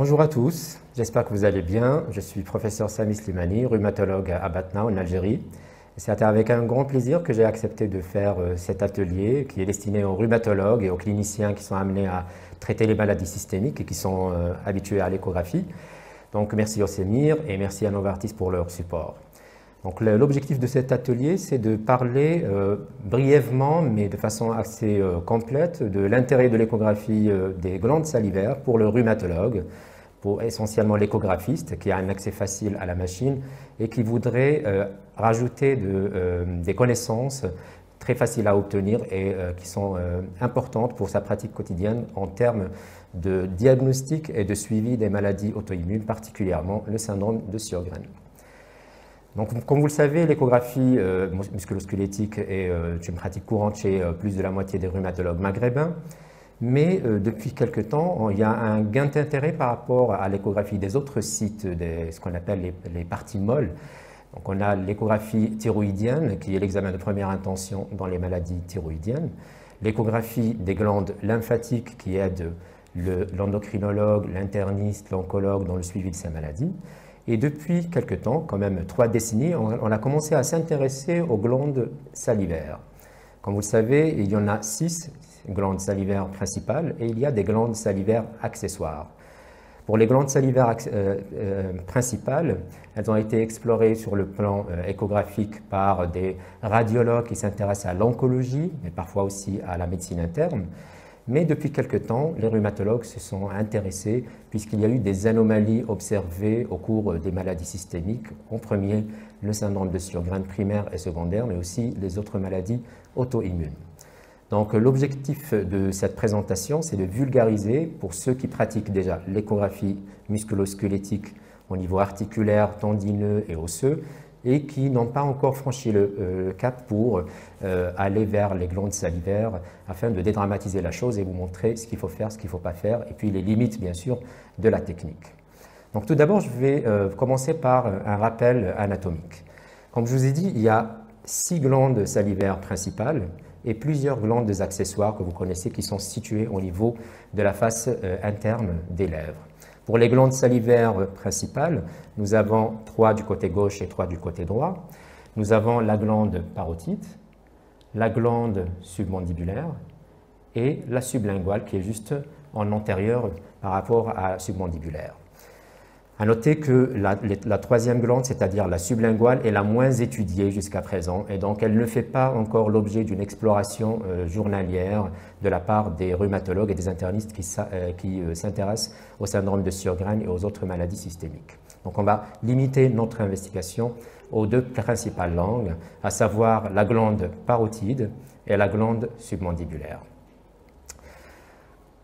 Bonjour à tous, j'espère que vous allez bien. Je suis professeur Sami Slimani, rhumatologue à Batna en Algérie. C'est avec un grand plaisir que j'ai accepté de faire cet atelier qui est destiné aux rhumatologues et aux cliniciens qui sont amenés à traiter les maladies systémiques et qui sont habitués à l'échographie. Donc merci au CEMIR et merci à Novartis pour leur support. Donc l'objectif de cet atelier, c'est de parler brièvement, mais de façon assez complète, de l'intérêt de l'échographie des glandes salivaires pour le rhumatologue, pour essentiellement l'échographiste qui a un accès facile à la machine et qui voudrait rajouter des connaissances très faciles à obtenir et qui sont importantes pour sa pratique quotidienne en termes de diagnostic et de suivi des maladies auto-immunes, particulièrement le syndrome de Sjögren. Donc, comme vous le savez, l'échographie musculo-squelettique est une pratique courante chez plus de la moitié des rhumatologues maghrébins, mais depuis quelque temps, il y a un gain d'intérêt par rapport à l'échographie des autres sites, ce qu'on appelle les parties molles. Donc, on a l'échographie thyroïdienne, qui est l'examen de première intention dans les maladies thyroïdiennes, l'échographie des glandes lymphatiques, qui aide l'endocrinologue, l'interniste, l'oncologue dans le suivi de ces maladies. Et depuis quelque temps, quand même 3 décennies, on a commencé à s'intéresser aux glandes salivaires. Comme vous le savez, il y en a 6 glandes salivaires principales et il y a des glandes salivaires accessoires. Pour les glandes salivaires principales, elles ont été explorées sur le plan échographique par des radiologues qui s'intéressent à l'oncologie, mais parfois aussi à la médecine interne. Mais depuis quelque temps, les rhumatologues se sont intéressés puisqu'il y a eu des anomalies observées au cours des maladies systémiques, en premier le syndrome de Sjögren primaire et secondaire, mais aussi les autres maladies auto-immunes. Donc l'objectif de cette présentation, c'est de vulgariser pour ceux qui pratiquent déjà l'échographie musculo-squelettique au niveau articulaire, tendineux et osseux, et qui n'ont pas encore franchi le cap pour aller vers les glandes salivaires afin de dédramatiser la chose et vous montrer ce qu'il faut faire, ce qu'il ne faut pas faire, et puis les limites, bien sûr, de la technique. Donc tout d'abord, je vais commencer par un rappel anatomique. Comme je vous ai dit, il y a 6 glandes salivaires principales et plusieurs glandes accessoires que vous connaissez qui sont situées au niveau de la face interne des lèvres. Pour les glandes salivaires principales, nous avons 3 du côté gauche et 3 du côté droit. Nous avons la glande parotide, la glande submandibulaire et la sublinguale qui est juste en antérieur par rapport à la submandibulaire. À noter que la 3e glande, c'est-à-dire la sublinguale, est la moins étudiée jusqu'à présent et donc elle ne fait pas encore l'objet d'une exploration journalière de la part des rhumatologues et des internistes qui s'intéressent au syndrome de Sjögren et aux autres maladies systémiques. Donc on va limiter notre investigation aux 2 principales langues, à savoir la glande parotide et la glande submandibulaire.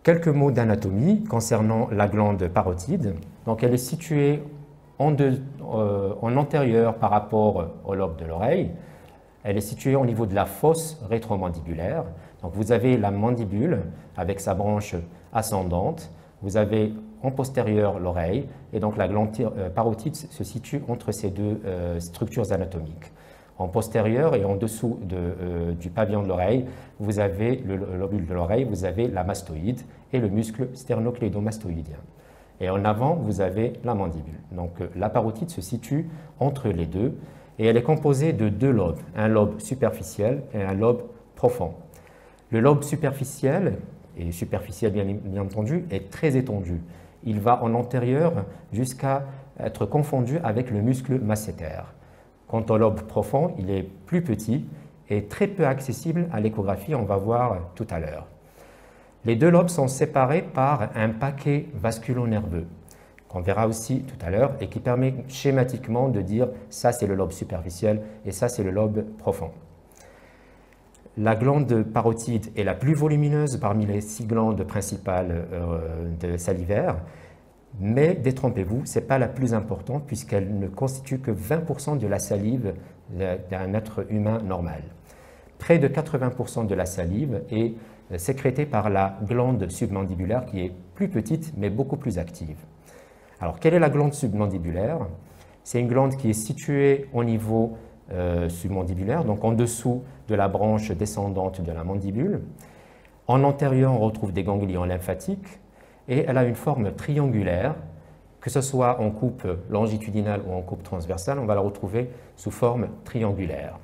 Quelques mots d'anatomie concernant la glande parotide. Donc, elle est située en antérieur par rapport au lobe de l'oreille. Elle est située au niveau de la fosse rétromandibulaire. Donc, vous avez la mandibule avec sa branche ascendante. Vous avez en postérieur l'oreille. Et donc, la glande parotide se situe entre ces 2 structures anatomiques. En postérieur et en dessous du pavillon de l'oreille, vous avez le lobule de l'oreille, vous avez la mastoïde et le muscle sternocléidomastoïdien. Et en avant, vous avez la mandibule. Donc la parotide se situe entre les 2 et elle est composée de 2 lobes, un lobe superficiel et un lobe profond. Le lobe superficiel, et superficiel bien entendu, est très étendu. Il va en antérieur jusqu'à être confondu avec le muscle masséter. Quant au lobe profond, il est plus petit et très peu accessible à l'échographie, on va voir tout à l'heure. Les 2 lobes sont séparés par un paquet vasculo-nerveux, qu'on verra aussi tout à l'heure, et qui permet schématiquement de dire ça c'est le lobe superficiel et ça c'est le lobe profond. La glande parotide est la plus volumineuse parmi les 6 glandes principales salivaires. Mais détrompez-vous, ce n'est pas la plus importante puisqu'elle ne constitue que 20% de la salive d'un être humain normal. Près de 80% de la salive est sécrétée par la glande submandibulaire qui est plus petite mais beaucoup plus active. Alors, quelle est la glande submandibulaire? C'est une glande qui est située au niveau submandibulaire, donc en dessous de la branche descendante de la mandibule. En antérieur, on retrouve des ganglions lymphatiques. Et elle a une forme triangulaire que ce soit en coupe longitudinale ou en coupe transversale, on va la retrouver sous forme triangulaire.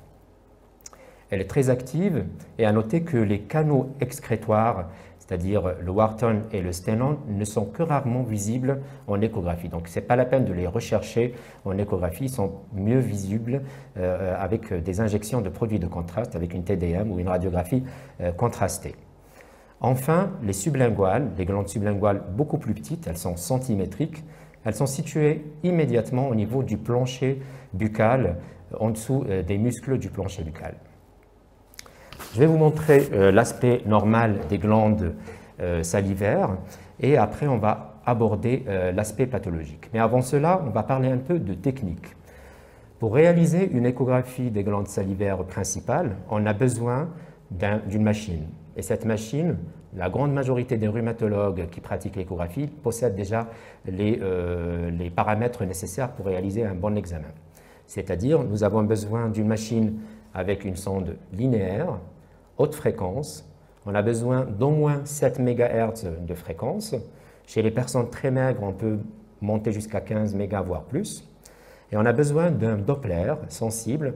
Elle est très active et à noter que les canaux excrétoires, c'est-à-dire le Wharton et le Stenone, ne sont que rarement visibles en échographie. Donc ce n'est pas la peine de les rechercher en échographie, ils sont mieux visibles avec des injections de produits de contraste, avec une TDM ou une radiographie contrastée. Enfin, les sublinguales, les glandes sublinguales beaucoup plus petites, elles sont centimétriques, elles sont situées immédiatement au niveau du plancher buccal, en dessous des muscles du plancher buccal. Je vais vous montrer l'aspect normal des glandes salivaires et après on va aborder l'aspect pathologique. Mais avant cela, on va parler un peu de technique. Pour réaliser une échographie des glandes salivaires principales, on a besoin d'une machine. Et cette machine, la grande majorité des rhumatologues qui pratiquent l'échographie possèdent déjà les paramètres nécessaires pour réaliser un bon examen. C'est-à-dire, nous avons besoin d'une machine avec une sonde linéaire, haute fréquence. On a besoin d'au moins 7 MHz de fréquence. Chez les personnes très maigres, on peut monter jusqu'à 15 MHz, voire plus. Et on a besoin d'un Doppler sensible,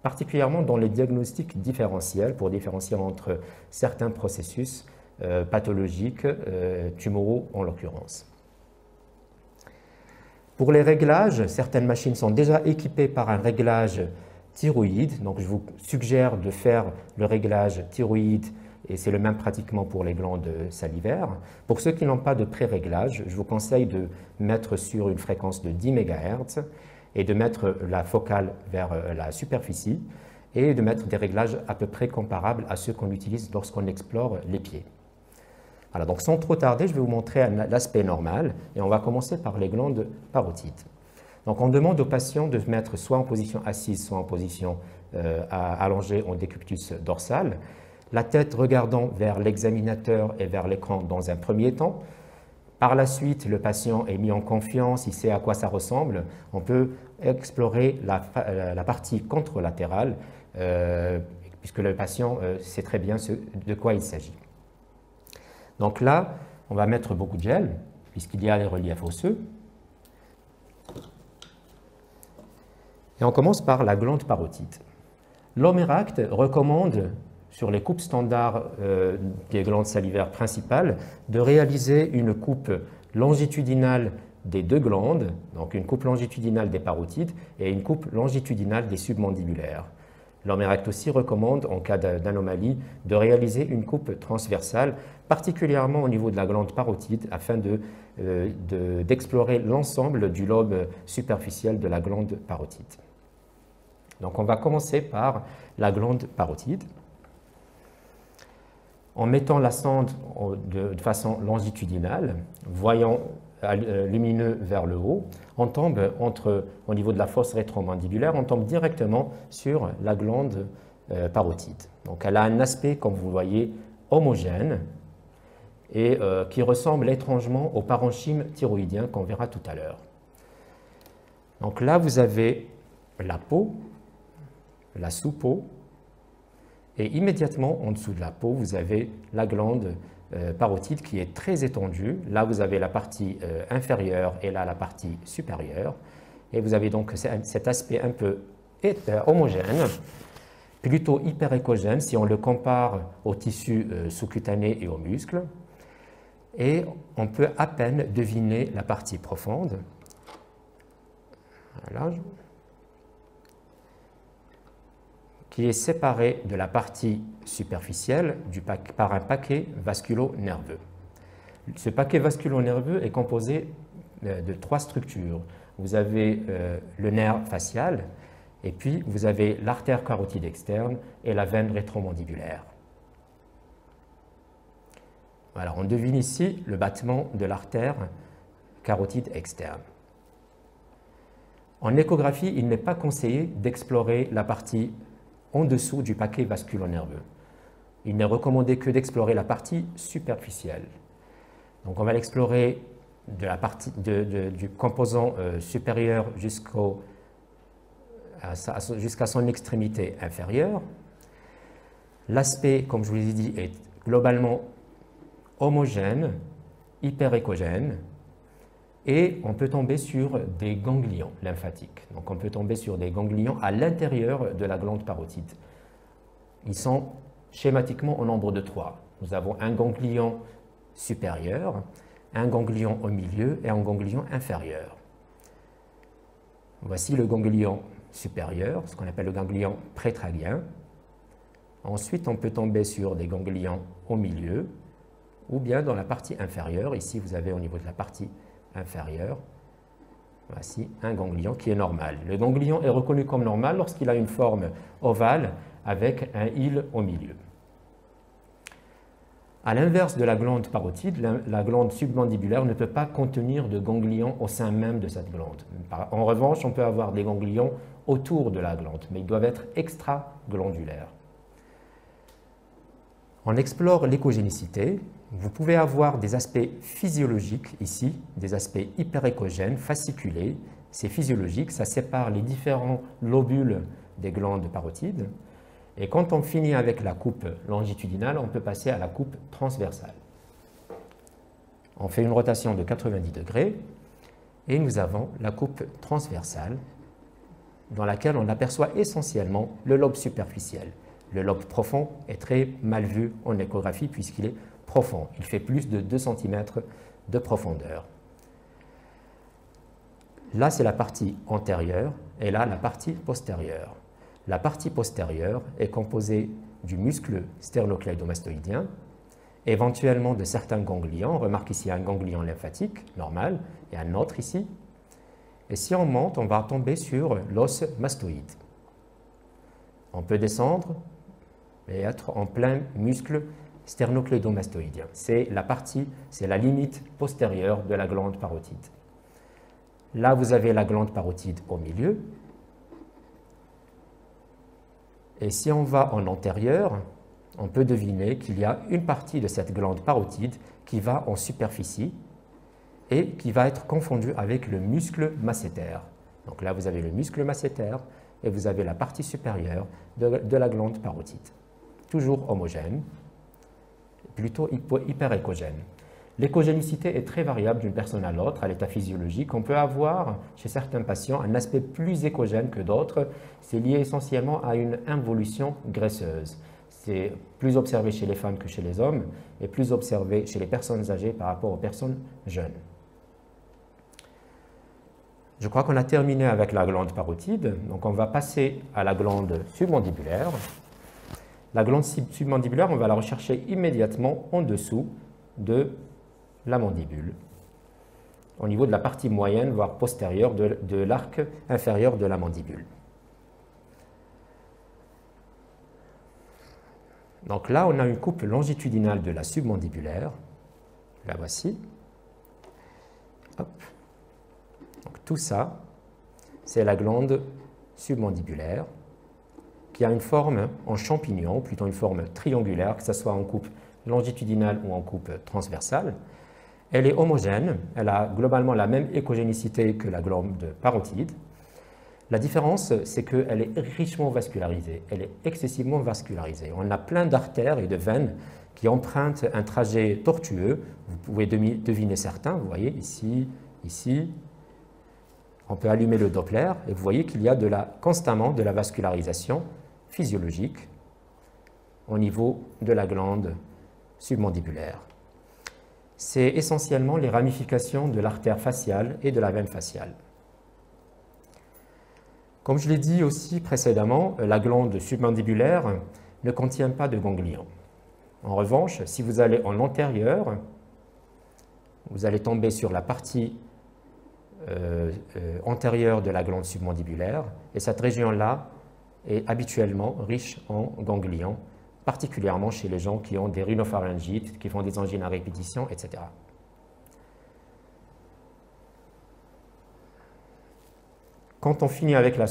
particulièrement dans les diagnostics différentiels, pour différencier entre certains processus pathologiques, tumoraux en l'occurrence. Pour les réglages, certaines machines sont déjà équipées par un réglage thyroïde, donc je vous suggère de faire le réglage thyroïde et c'est le même pratiquement pour les glandes salivaires. Pour ceux qui n'ont pas de pré-réglage, je vous conseille de mettre sur une fréquence de 10 MHz et de mettre la focale vers la superficie et de mettre des réglages à peu près comparables à ceux qu'on utilise lorsqu'on explore les pieds. Voilà, donc sans trop tarder, je vais vous montrer l'aspect normal et on va commencer par les glandes parotides. Donc on demande aux patients de se mettre soit en position assise, soit en position allongée en décubitus dorsal, la tête regardant vers l'examinateur et vers l'écran dans un premier temps. Par la suite, le patient est mis en confiance, il sait à quoi ça ressemble. On peut explorer la partie contralatérale, puisque le patient sait très bien de quoi il s'agit. Donc là, on va mettre beaucoup de gel, puisqu'il y a les reliefs osseux. Et on commence par la glande parotide. L'Omeract recommande, sur les coupes standards des glandes salivaires principales, de réaliser une coupe longitudinale des deux glandes, donc une coupe longitudinale des parotides et une coupe longitudinale des submandibulaires. L'Omeract aussi recommande, en cas d'anomalie, de réaliser une coupe transversale, particulièrement au niveau de la glande parotide, afin d'explorer l'ensemble du lobe superficiel de la glande parotide. Donc on va commencer par la glande parotide. En mettant la sonde de façon longitudinale, voyant lumineux vers le haut, on tombe au niveau de la fosse rétromandibulaire, on tombe directement sur la glande parotide. Donc elle a un aspect, comme vous le voyez, homogène et qui ressemble étrangement au parenchyme thyroïdien qu'on verra tout à l'heure. Donc là, vous avez la peau, la sous-peau, et immédiatement en dessous de la peau, vous avez la glande parotide qui est très étendue. Là, vous avez la partie inférieure et là, la partie supérieure. Et vous avez donc cet aspect un peu homogène, plutôt hyperéchogène si on le compare au tissu sous-cutané et aux muscles. Et on peut à peine deviner la partie profonde. Voilà. Qui est séparée de la partie superficielle par un paquet vasculo-nerveux. Ce paquet vasculo-nerveux est composé de 3 structures. Vous avez le nerf facial, et puis vous avez l'artère carotide externe et la veine rétromandibulaire. Voilà, on devine ici le battement de l'artère carotide externe. En échographie, il n'est pas conseillé d'explorer la partie en dessous du paquet vasculo-nerveux. Il n'est recommandé que d'explorer la partie superficielle. Donc on va l'explorer du composant supérieur jusqu'à son extrémité inférieure. L'aspect, comme je vous l'ai dit, est globalement homogène, hyperéchogène. Et on peut tomber sur des ganglions lymphatiques. Donc on peut tomber sur des ganglions à l'intérieur de la glande parotide. Ils sont schématiquement au nombre de 3. Nous avons un ganglion supérieur, un ganglion au milieu et un ganglion inférieur. Voici le ganglion supérieur, ce qu'on appelle le ganglion prétrachien. Ensuite, on peut tomber sur des ganglions au milieu ou bien dans la partie inférieure. Ici, vous avez au niveau de la partie inférieure, voici un ganglion qui est normal. Le ganglion est reconnu comme normal lorsqu'il a une forme ovale avec un île au milieu. À l'inverse de la glande parotide, la glande submandibulaire ne peut pas contenir de ganglions au sein même de cette glande. En revanche, on peut avoir des ganglions autour de la glande, mais ils doivent être extraglandulaires. On explore l'écogénicité. Vous pouvez avoir des aspects physiologiques ici, des aspects hyperécogènes, fasciculés. C'est physiologique, ça sépare les différents lobules des glandes parotides. Et quand on finit avec la coupe longitudinale, on peut passer à la coupe transversale. On fait une rotation de 90 degrés et nous avons la coupe transversale dans laquelle on aperçoit essentiellement le lobe superficiel. Le lobe profond est très mal vu en échographie puisqu'il est profond. Il fait plus de 2 cm de profondeur. Là, c'est la partie antérieure et là, la partie postérieure. La partie postérieure est composée du muscle sternocleidomastoïdien, éventuellement de certains ganglions. On remarque ici un ganglion lymphatique normal et un autre ici. Et si on monte, on va tomber sur l'os mastoïde. On peut descendre et être en plein muscle sternocleidomastoïdien. C'est la limite postérieure de la glande parotide. Là, vous avez la glande parotide au milieu. Et si on va en antérieur, on peut deviner qu'il y a une partie de cette glande parotide qui va en superficie et qui va être confondue avec le muscle masséter. Donc là, vous avez le muscle masséter et vous avez la partie supérieure de la glande parotide. Toujours homogène, plutôt hyperécogène. L'écogénicité est très variable d'une personne à l'autre, à l'état physiologique. On peut avoir, chez certains patients, un aspect plus écogène que d'autres. C'est lié essentiellement à une involution graisseuse. C'est plus observé chez les femmes que chez les hommes et plus observé chez les personnes âgées par rapport aux personnes jeunes. Je crois qu'on a terminé avec la glande parotide. Donc on va passer à la glande submandibulaire. La glande submandibulaire, on va la rechercher immédiatement en dessous de la mandibule, au niveau de la partie moyenne, voire postérieure de l'arc inférieur de la mandibule. Donc là, on a une coupe longitudinale de la submandibulaire. La voici. Hop. Donc tout ça, c'est la glande submandibulaire qui a une forme en champignon, plutôt une forme triangulaire, que ce soit en coupe longitudinale ou en coupe transversale. Elle est homogène, elle a globalement la même écogénicité que la glande parotide. La différence, c'est qu'elle est richement vascularisée, elle est excessivement vascularisée. On a plein d'artères et de veines qui empruntent un trajet tortueux. Vous pouvez deviner certains, vous voyez ici, ici. On peut allumer le Doppler et vous voyez qu'il y a constamment de la vascularisation physiologique au niveau de la glande submandibulaire. C'est essentiellement les ramifications de l'artère faciale et de la veine faciale. Comme je l'ai dit aussi précédemment, la glande submandibulaire ne contient pas de ganglions. En revanche, si vous allez en antérieur, vous allez tomber sur la partie antérieure de la glande submandibulaire et cette région-là est habituellement riche en ganglions, particulièrement chez les gens qui ont des rhinopharyngites, qui font des angines à répétition, etc. Quand on finit avec la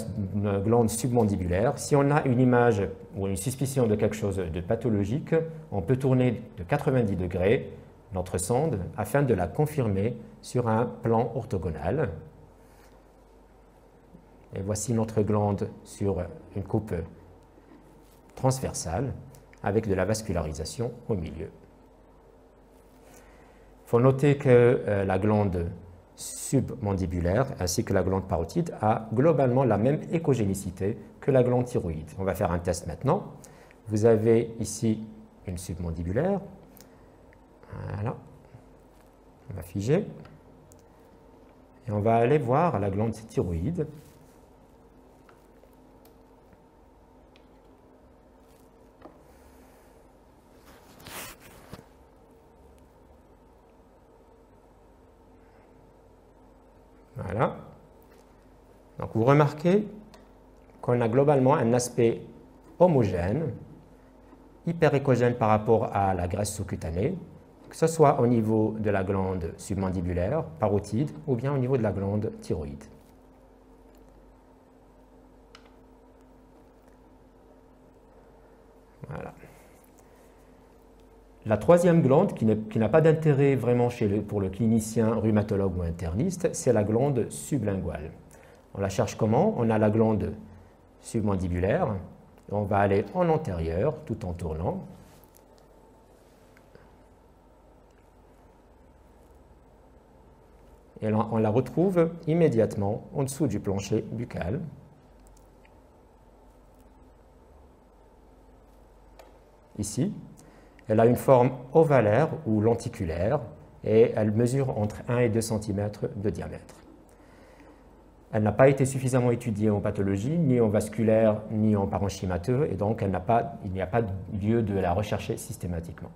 glande submandibulaire, si on a une image ou une suspicion de quelque chose de pathologique, on peut tourner de 90 degrés notre sonde afin de la confirmer sur un plan orthogonal. Et voici notre glande sur une coupe transversale avec de la vascularisation au milieu. Il faut noter que la glande submandibulaire ainsi que la glande parotide a globalement la même écogénicité que la glande thyroïde. On va faire un test maintenant. Vous avez ici une submandibulaire. Voilà. On va figer. Et on va aller voir la glande thyroïde. Voilà. Donc vous remarquez qu'on a globalement un aspect homogène, hyperécogène par rapport à la graisse sous-cutanée, que ce soit au niveau de la glande submandibulaire, parotide, ou bien au niveau de la glande thyroïde. Voilà. La troisième glande, qui n'a pas d'intérêt vraiment pour le clinicien rhumatologue ou interniste, c'est la glande sublinguale. On la cherche comment? On a la glande submandibulaire, on va aller en antérieur tout en tournant. Et on la retrouve immédiatement en dessous du plancher buccal. Ici, elle a une forme ovalaire ou lenticulaire et elle mesure entre 1 et 2 cm de diamètre. Elle n'a pas été suffisamment étudiée en pathologie, ni en vasculaire, ni en parenchymateux, et donc il n'y a pas lieu de la rechercher systématiquement.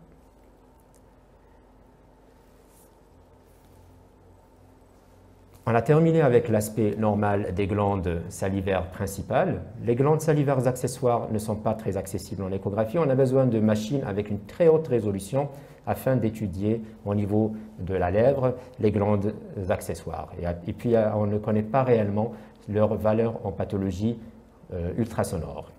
On a terminé avec l'aspect normal des glandes salivaires principales. Les glandes salivaires accessoires ne sont pas très accessibles en échographie. On a besoin de machines avec une très haute résolution afin d'étudier au niveau de la lèvre les glandes accessoires. Et puis, on ne connaît pas réellement leur valeur en pathologie ultrasonore.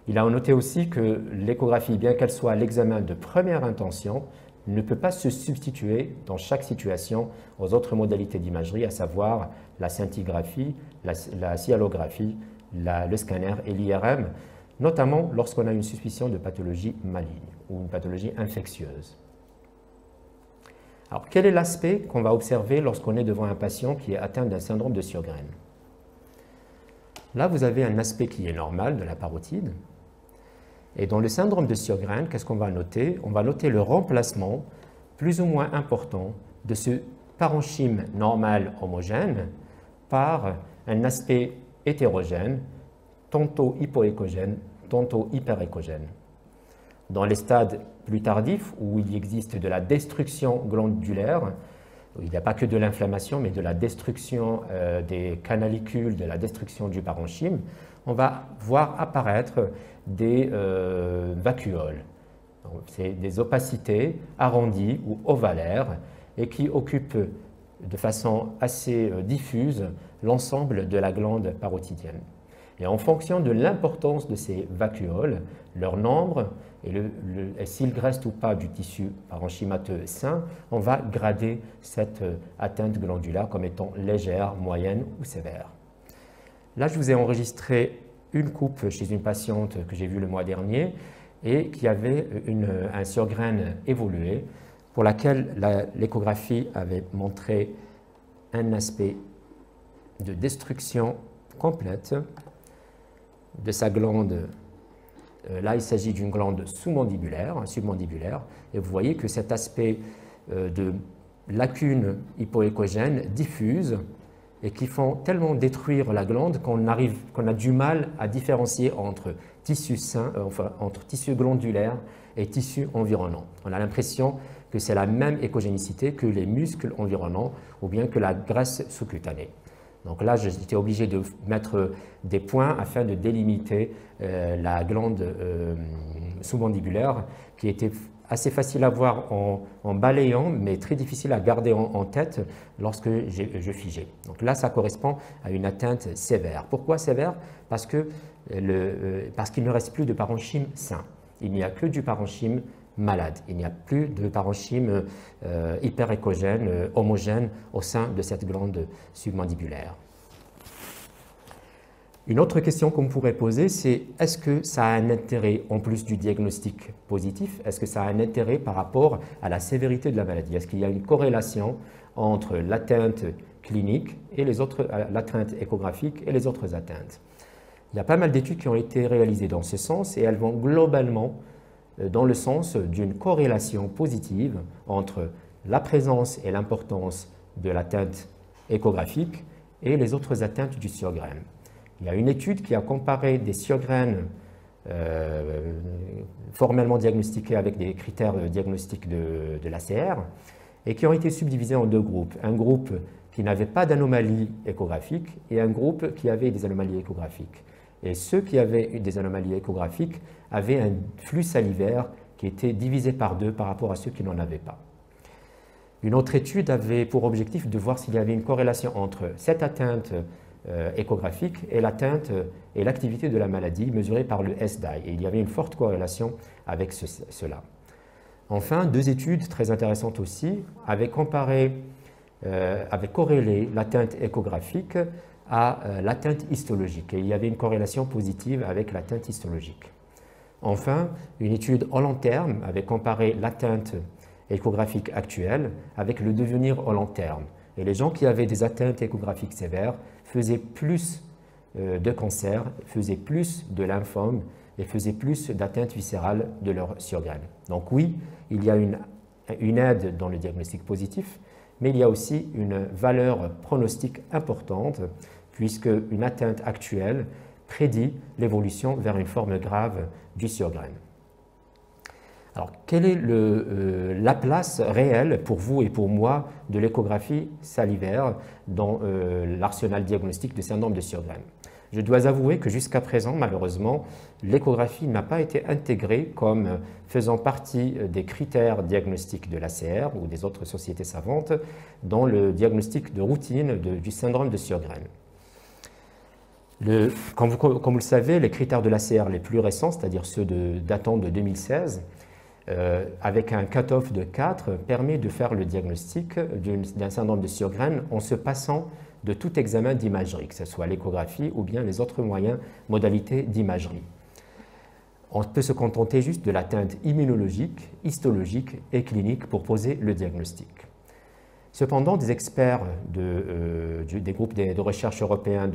Il a noté aussi que l'échographie, bien qu'elle soit l'examen de première intention, ne peut pas se substituer dans chaque situation aux autres modalités d'imagerie, à savoir la scintigraphie, la cyalographie, le scanner et l'IRM, notamment lorsqu'on a une suspicion de pathologie maligne ou une pathologie infectieuse. Alors, quel est l'aspect qu'on va observer lorsqu'on est devant un patient qui est atteint d'un syndrome de Sjögren? Là, vous avez un aspect qui est normal de la parotide. Et dans le syndrome de Sjögren, qu'est-ce qu'on va noter? On va noter le remplacement plus ou moins important de ce parenchyme normal homogène par un aspect hétérogène, tantôt hypoéchogène, tantôt hyperéchogène. Dans les stades plus tardifs, où il existe de la destruction glandulaire, il n'y a pas que de l'inflammation, mais de la destruction des canalicules, de la destruction du parenchyme, on va voir apparaître des vacuoles. C'est des opacités arrondies ou ovalaires et qui occupent de façon assez diffuse l'ensemble de la glande parotidienne. Et en fonction de l'importance de ces vacuoles, leur nombre et s'il reste ou pas du tissu parenchymateux sain, on va grader cette atteinte glandulaire comme étant légère, moyenne ou sévère. Là, je vous ai enregistré une coupe chez une patiente que j'ai vue le mois dernier et qui avait un Sjögren évolué pour laquelle l'échographie avait montré un aspect de destruction complète de sa glande. Là, il s'agit d'une glande sous-mandibulaire, submandibulaire, et vous voyez que cet aspect de lacune hypoéchogène diffuse et qui font tellement détruire la glande qu'on a du mal à différencier entre tissu sain, entre tissu glandulaire et tissu environnant. On a l'impression que c'est la même échogénicité que les muscles environnants ou bien que la graisse sous-cutanée. Donc là, j'étais obligé de mettre des points afin de délimiter la glande sous-mandibulaire qui était assez facile à voir en balayant, mais très difficile à garder en tête lorsque je figeais. Donc là, ça correspond à une atteinte sévère. Pourquoi sévère? Parce qu'il ne reste plus de parenchyme sain. Il n'y a que du parenchyme malade. Il n'y a plus de parenchyme hyperéchogène, homogène au sein de cette glande submandibulaire. Une autre question qu'on pourrait poser, c'est est-ce que ça a un intérêt, en plus du diagnostic positif, est-ce que ça a un intérêt par rapport à la sévérité de la maladie? Est-ce qu'il y a une corrélation entre l'atteinte clinique et l'atteinte échographique et les autres atteintes. Il y a pas mal d'études qui ont été réalisées dans ce sens et elles vont globalement dans le sens d'une corrélation positive entre la présence et l'importance de l'atteinte échographique et les autres atteintes du sjögren. Il y a une étude qui a comparé des sjögren formellement diagnostiqués avec des critères diagnostiques de l'ACR et qui ont été subdivisés en deux groupes. Un groupe qui n'avait pas d'anomalie échographique et un groupe qui avait des anomalies échographiques. Et ceux qui avaient eu des anomalies échographiques avaient un flux salivaire qui était divisé par deux par rapport à ceux qui n'en avaient pas. Une autre étude avait pour objectif de voir s'il y avait une corrélation entre cette atteinte échographique et l'atteinte et l'activité de la maladie mesurée par le SDAI. Et il y avait une forte corrélation avec cela. Enfin, deux études très intéressantes aussi avaient corrélé l'atteinte échographique à l'atteinte histologique. Et il y avait une corrélation positive avec l'atteinte histologique. Enfin, une étude au long terme avait comparé l'atteinte échographique actuelle avec le devenir au long terme. Et les gens qui avaient des atteintes échographiques sévères faisaient plus de cancer, faisaient plus de lymphome et faisaient plus d'atteintes viscérales de leur sjögren. Donc oui, il y a une aide dans le diagnostic positif, mais il y a aussi une valeur pronostique importante puisque une atteinte actuelle prédit l'évolution vers une forme grave du sjögren. Alors, quelle est la place réelle pour vous et pour moi de l'échographie salivaire dans l'arsenal diagnostique du syndrome de Sjögren? Je dois avouer que jusqu'à présent, malheureusement, l'échographie n'a pas été intégrée comme faisant partie des critères diagnostiques de l'ACR ou des autres sociétés savantes dans le diagnostic de routine du syndrome de Sjögren. Comme vous le savez, les critères de l'ACR les plus récents, c'est-à-dire ceux datant de 2016, avec un cut-off de 4, permet de faire le diagnostic d'un syndrome de Sjögren en se passant de tout examen d'imagerie, que ce soit l'échographie ou bien les autres moyens, modalités d'imagerie. On peut se contenter juste de l'atteinte immunologique, histologique et clinique pour poser le diagnostic. Cependant, des experts des groupes de recherche européens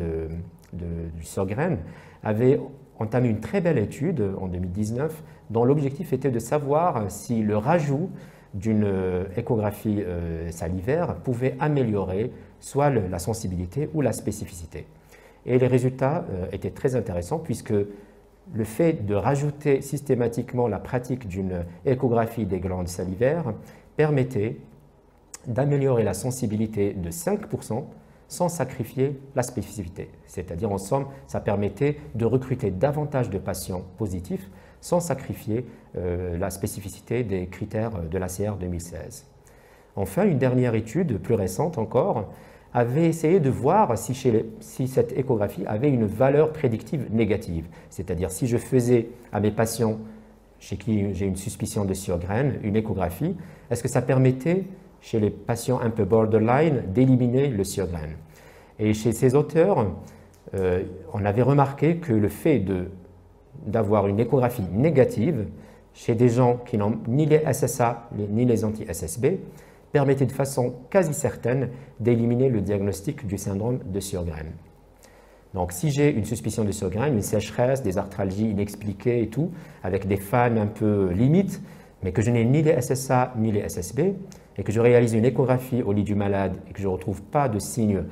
du Sjögren avaient entamé une très belle étude en 2019 dont l'objectif était de savoir si le rajout d'une échographie salivaire pouvait améliorer soit la sensibilité ou la spécificité. Et les résultats étaient très intéressants puisque le fait de rajouter systématiquement la pratique d'une échographie des glandes salivaires permettait d'améliorer la sensibilité de 5% sans sacrifier la spécificité. C'est-à-dire, en somme, ça permettait de recruter davantage de patients positifs sans sacrifier la spécificité des critères de l'ACR 2016. Enfin, une dernière étude, plus récente encore, avait essayé de voir si cette échographie avait une valeur prédictive négative. C'est-à-dire, si je faisais à mes patients chez qui j'ai une suspicion de Sjögren une échographie, est-ce que ça permettait chez les patients un peu borderline d'éliminer le Sjögren? Et chez ces auteurs, on avait remarqué que le fait d'avoir une échographie négative chez des gens qui n'ont ni les SSA ni les anti-SSB permettait de façon quasi certaine d'éliminer le diagnostic du syndrome de Sjögren. Donc si j'ai une suspicion de Sjögren, une sécheresse, des arthralgies inexpliquées et tout, avec des fans un peu limites, mais que je n'ai ni les SSA ni les SSB, et que je réalise une échographie au lit du malade et que je ne retrouve pas de signes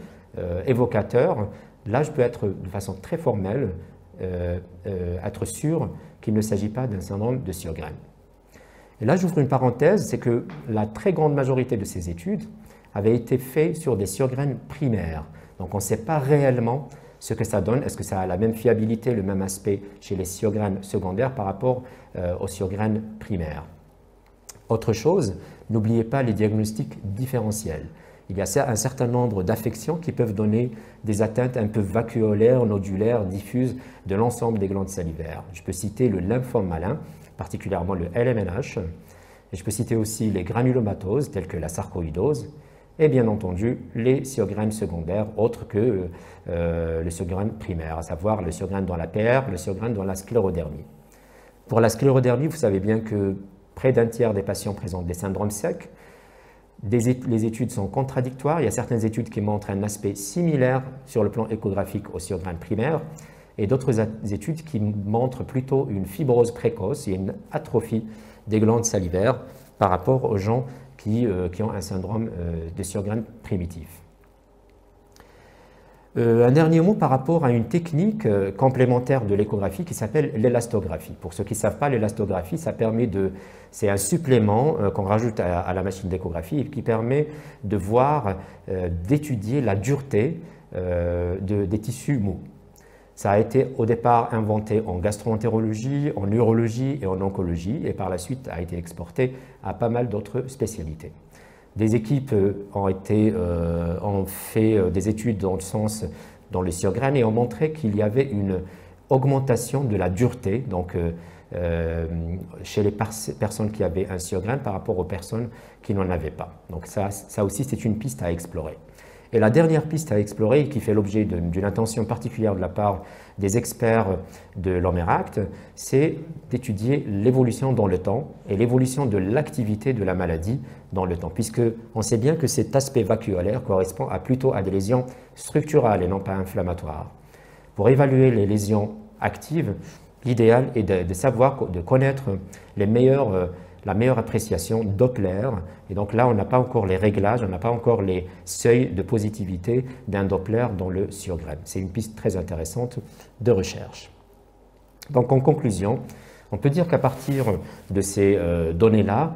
évocateurs, là je peux être de façon très formelle être sûr qu'il ne s'agit pas d'un syndrome de Sjögren. Et là j'ouvre une parenthèse, c'est que la très grande majorité de ces études avaient été faites sur des Sjögren primaires. Donc on ne sait pas réellement ce que ça donne, est-ce que ça a la même fiabilité, le même aspect chez les Sjögren secondaires par rapport aux Sjögren primaires. Autre chose, n'oubliez pas les diagnostics différentiels. Il y a un certain nombre d'affections qui peuvent donner des atteintes un peu vacuolaires, nodulaires, diffuses de l'ensemble des glandes salivaires. Je peux citer le lymphome malin, particulièrement le LMNH, et je peux citer aussi les granulomatoses telles que la sarcoïdose, et bien entendu les Sjögren secondaires autres que le Sjögren primaire, à savoir le Sjögren dans la PR, le Sjögren dans la sclérodermie. Pour la sclérodermie, vous savez bien que près d'un tiers des patients présentent des syndromes secs. Les études sont contradictoires. Il y a certaines études qui montrent un aspect similaire sur le plan échographique au surgrain primaire et d'autres études qui montrent plutôt une fibrose précoce et une atrophie des glandes salivaires par rapport aux gens qui ont un syndrome de surgrain primitif. Un dernier mot par rapport à une technique complémentaire de l'échographie qui s'appelle l'élastographie. Pour ceux qui ne savent pas, l'élastographie, c'est un supplément qu'on rajoute à la machine d'échographie et qui permet de voir, d'étudier la dureté des tissus mous. Ça a été au départ inventé en gastroentérologie, en urologie et en oncologie et par la suite a été exporté à pas mal d'autres spécialités. Des équipes ont fait des études dans les surgraines et ont montré qu'il y avait une augmentation de la dureté chez les personnes qui avaient un surgrain par rapport aux personnes qui n'en avaient pas. Donc ça aussi, c'est une piste à explorer. Et la dernière piste à explorer, qui fait l'objet d'une attention particulière de la part des experts de l'OMERACT, c'est d'étudier l'évolution dans le temps et l'évolution de l'activité de la maladie dans le temps, puisqu'on sait bien que cet aspect vacuolaire correspond plutôt à des lésions structurales et non pas inflammatoires. Pour évaluer les lésions actives, l'idéal est de connaître la meilleure appréciation Doppler. Et donc là, on n'a pas encore les réglages, on n'a pas encore les seuils de positivité d'un Doppler dans le surgrain. C'est une piste très intéressante de recherche. Donc en conclusion, on peut dire qu'à partir de ces données-là,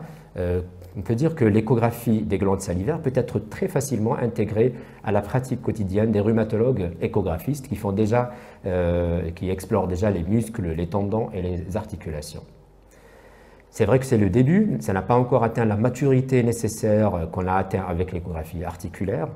on peut dire que l'échographie des glandes salivaires peut être très facilement intégrée à la pratique quotidienne des rhumatologues échographistes qui explorent déjà les muscles, les tendons et les articulations. C'est vrai que c'est le début, ça n'a pas encore atteint la maturité nécessaire qu'on a atteint avec l'échographie articulaire,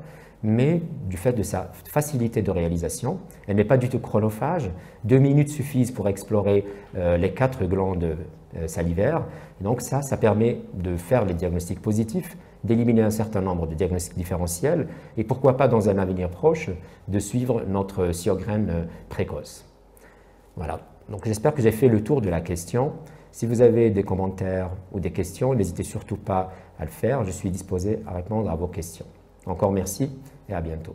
mais du fait de sa facilité de réalisation, elle n'est pas du tout chronophage. 2 minutes suffisent pour explorer les 4 glandes salivaires. Et donc ça permet de faire les diagnostics positifs, d'éliminer un certain nombre de diagnostics différentiels et pourquoi pas dans un avenir proche de suivre notre surgrain précoce. Voilà, donc j'espère que j'ai fait le tour de la question. Si vous avez des commentaires ou des questions, n'hésitez surtout pas à le faire. Je suis disposé à répondre à vos questions. Encore merci et à bientôt.